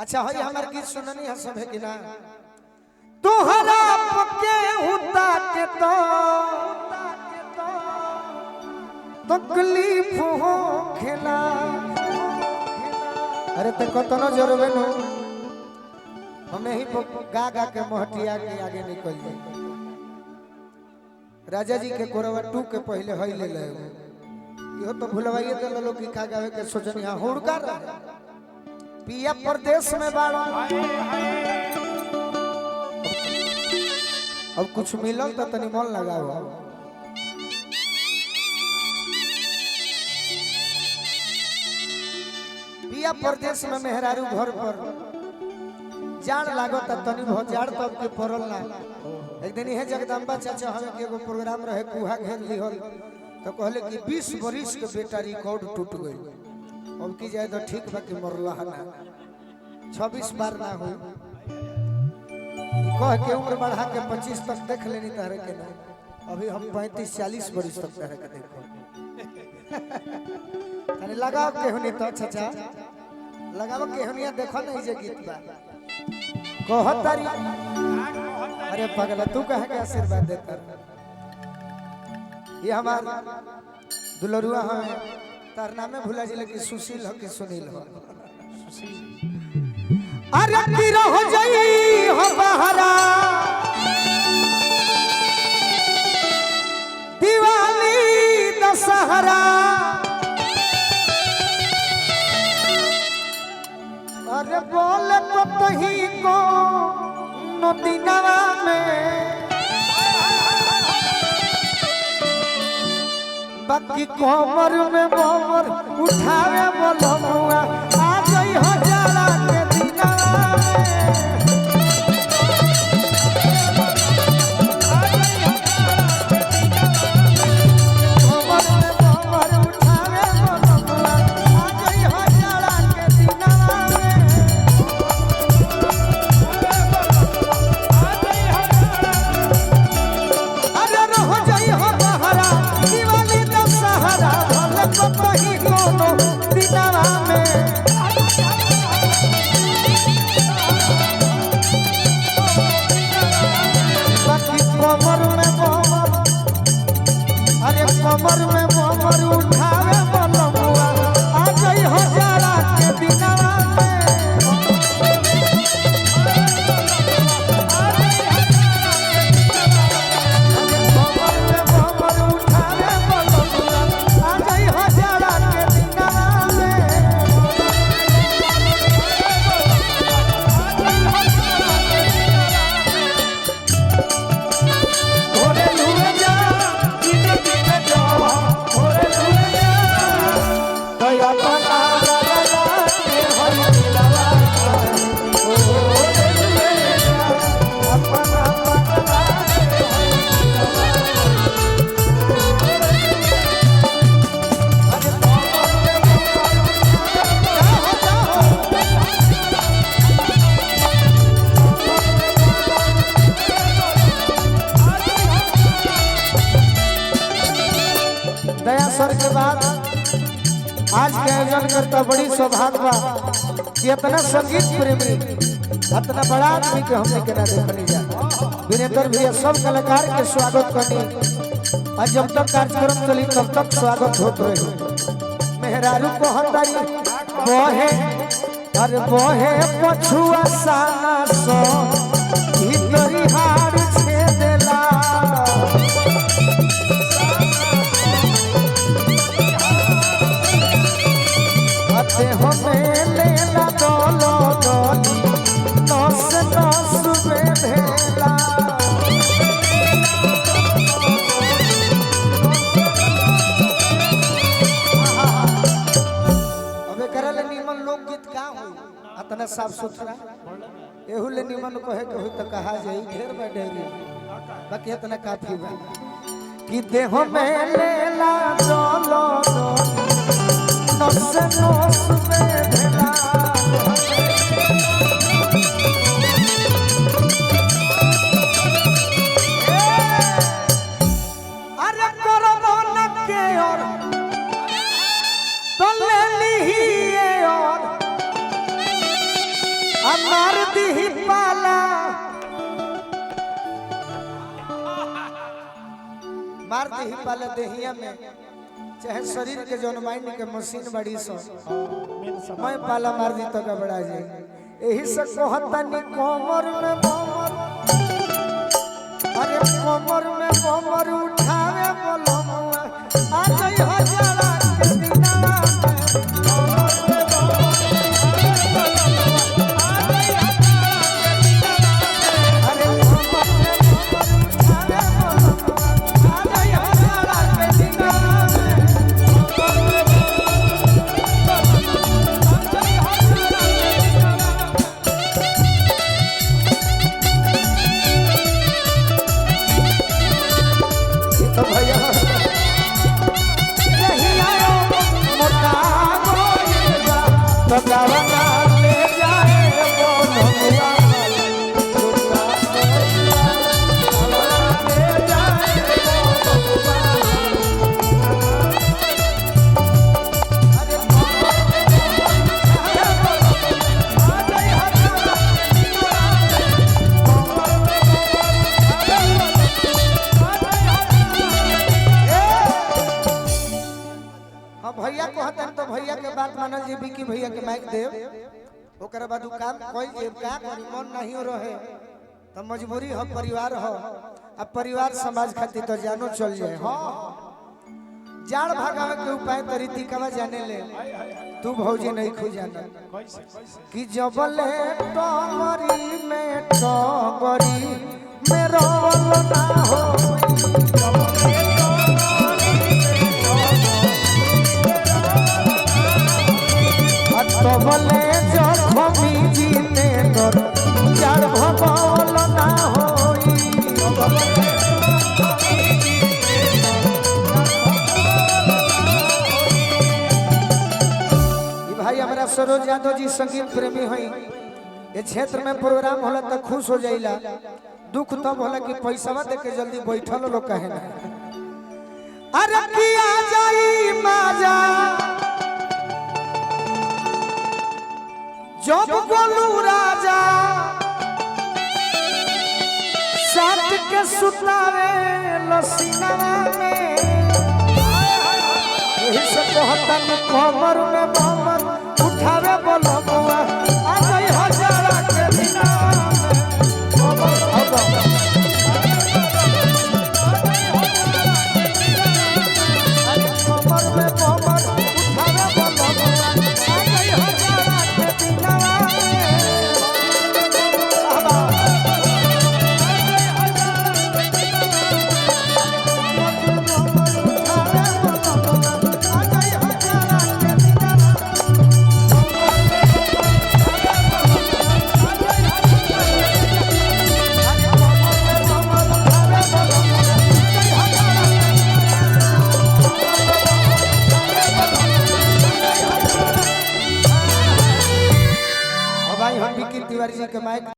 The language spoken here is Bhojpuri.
अच्छा है हमार गीत सुननी है सब है कि ना तोहरा पके हुता के तो तकलीफ हो खेला अरे ते कतनो जरबे नो हमें ही गा गा के मोहटिया के आगे निकल जाए। राजा जी के कोरवा 2 के पहले हई ले ले यो तो भुलवाइए दे लोग की का गावे के सोचनिया हुड़का पिया प्रदेश में बाड़ो अब कुछ मिलल तो तनी मन लगाओ पिया प्रदेश में मेहरारू घर पर जान लागो त तनी बहुत जाड़ तब के पड़ल ना एक दिन हे जगदम्बा चाचा हमें के एगो प्रोग्राम रहे कुहा घेर लिहल तो कहले कि 20 बरिस के बेटा रिकॉर्ड टूट गई अब की जाए तो ठीक बा कि मरला ना 26 बार ना हो कह के उम्र बढ़ा के 25 तक देख लेनी तारे के ना अभी हम 35-40 बरिस तक तारे के देखो तने लगाओ के होनी तो चाचा लगाओ के होनिया देखो ना जे गीत बा कहतारी अरे पगला तू कहे के आशीर्वाद देता ये हमार दुलरुआ है तार नामे भुला जिले की सुशील हो कि सुनील हो अरे तीर हो जाई हो बहरा दिवाली दशहरा अरे बोले तो तही को नदीनवा में बाकी कोमर में बोमर उठावे बोलमुआ आ गई हो जाला के दिनवा कमर में मोमर उठावे बोलमुआ आ गई हो जाला के दिनवा के बाद आज के आयोजन करता बड़ी सौभाग्य बा कि अपना संगीत प्रेमी इतना बड़ा आदमी के हमने के ना देखनी जा वीरेंद्र भैया सब कलाकार के स्वागत करनी और जब तक कार्यक्रम चली तब तक स्वागत होत रही मेहरारू को हतारी बोहे अरे बोहे पछुआ साना सो भीतरी हार छेदेला अते हमें लेला डोलो डोली नस नस में भेला अबे करले निमन लोकगीत का होई अतना साफ सुथरा एहू ले निमन कहे के होई त कहा जाई ढेर बा ढेरी बाकी इतना काफी बा कि देह में लेला डोलो डोली नस नस में भेला अरे करमन के और तो ले ली और हमार दी पाला मार दी पाला देहिया में चाहे शरीर के जौन माइंड के मशीन बड़ी सो मैं पाला मार दी तो घबरा जाए यही से कहता नी कोमर में कोमर अरे कोमर में कोमर उठावे बोलो आ जाई हजारा के दिनवा भैया कहते तो भैया के बात मानल जी बिकी भैया के माइक देव ओकरा बाद काम कोई जेब का मन नहीं रहे तो मजबूरी हो परिवार हो अब परिवार समाज खातिर तो जानो चल जाए हां जाड़ भागावे के उपाय तरीती कवा जाने ले तू भौजी नहीं खु जाना कि जबले टमरी में टगरी में रोल ना हो तबले जखमी जीने दर चार भगल ना होई भाई हमारा सरोज यादव जी संगीत प्रेमी हई ये क्षेत्र में प्रोग्राम होला तो खुश हो जाइला दुख तब होला कि पैसा दे के जल्दी बैठल लोग कहे ना अरे किया जाई माजा जब बोलू राजा साथ के सुतावे लसीना में यही से कहता नी कमर में कमर उठावे बोलो बुआ आ गई हजारा के बिना कमर में कमर उठावे बोलो बुआ आ गई हजारा के बिना भाई हम विकी तिवारी जी के माइक